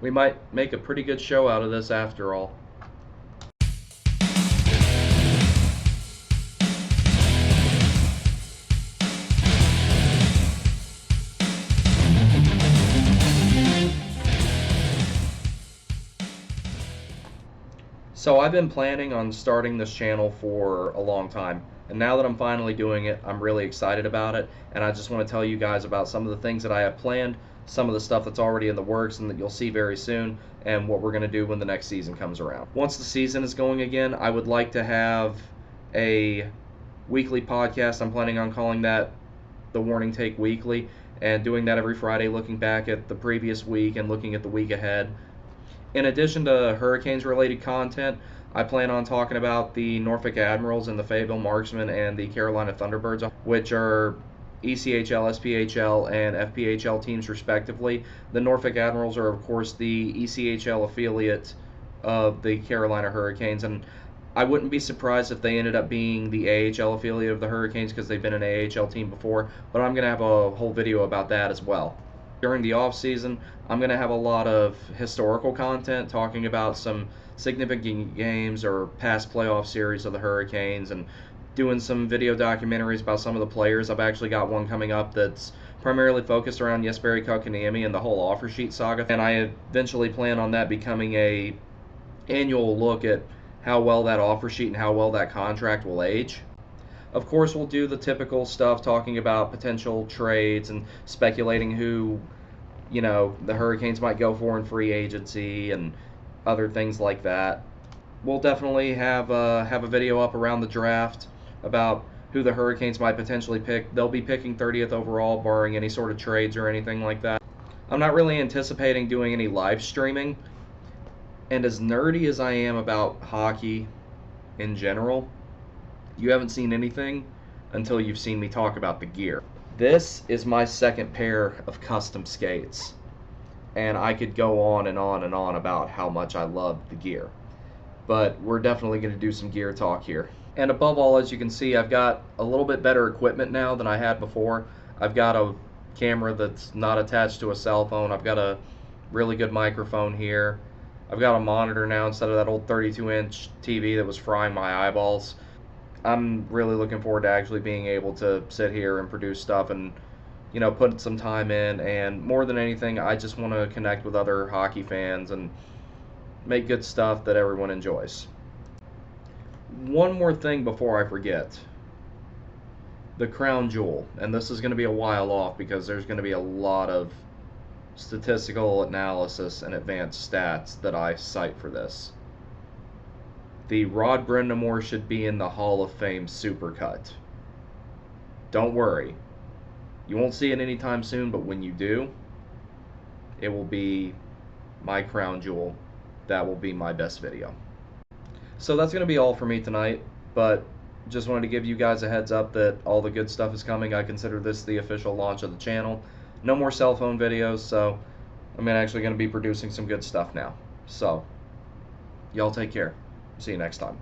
We might make a pretty good show out of this after all. So I've been planning on starting this channel for a long time, and now that I'm finally doing it, I'm really excited about it, and I just want to tell you guys about some of the things that I have planned, some of the stuff that's already in the works and that you'll see very soon, and what we're going to do when the next season comes around. Once the season is going again, I would like to have a weekly podcast. I'm planning on calling that the Warning Take Weekly, and doing that every Friday, looking back at the previous week and looking at the week ahead. In addition to Hurricanes related content, I plan on talking about the Norfolk Admirals and the Fayetteville Marksmen and the Carolina Thunderbirds, which are ECHL, SPHL, and FPHL teams respectively. The Norfolk Admirals are, of course, the ECHL affiliate of the Carolina Hurricanes, and I wouldn't be surprised if they ended up being the AHL affiliate of the Hurricanes because they've been an AHL team before, but I'm going to have a whole video about that as well. During the off season, I'm going to have a lot of historical content talking about some significant games or past playoff series of the Hurricanes, and doing some video documentaries about some of the players. I've actually got one coming up that's primarily focused around Jesperi Kotkaniemi and the whole offer sheet saga, and I eventually plan on that becoming a annual look at how well that offer sheet and how well that contract will age. Of course, we'll do the typical stuff talking about potential trades and speculating who, the Hurricanes might go for in free agency and other things like that. We'll definitely have a video up around the draft about who the Hurricanes might potentially pick. They'll be picking 30th overall, barring any sort of trades or anything like that. I'm not really anticipating doing any live streaming, and as nerdy as I am about hockey in general, you haven't seen anything until you've seen me talk about the gear. This is my second pair of custom skates, and I could go on and on and on about how much I love the gear. But we're definitely going to do some gear talk here. And above all, as you can see, I've got a little bit better equipment now than I had before. I've got a camera that's not attached to a cell phone. I've got a really good microphone here. I've got a monitor now instead of that old 32-inch TV that was frying my eyeballs. I'm really looking forward to actually being able to sit here and produce stuff and, put some time in. And more than anything, I just want to connect with other hockey fans and make good stuff that everyone enjoys. One more thing before I forget. The crown jewel. And this is going to be a while off because there's going to be a lot of statistical analysis and advanced stats that I cite for this. The Rod Brind'Amour should be in the Hall of Fame Supercut. Don't worry. You won't see it anytime soon, but when you do, it will be my crown jewel. That will be my best video. So that's going to be all for me tonight, but just wanted to give you guys a heads up that all the good stuff is coming. I consider this the official launch of the channel. No more cell phone videos, so I'm actually going to be producing some good stuff now. So, y'all take care. See you next time.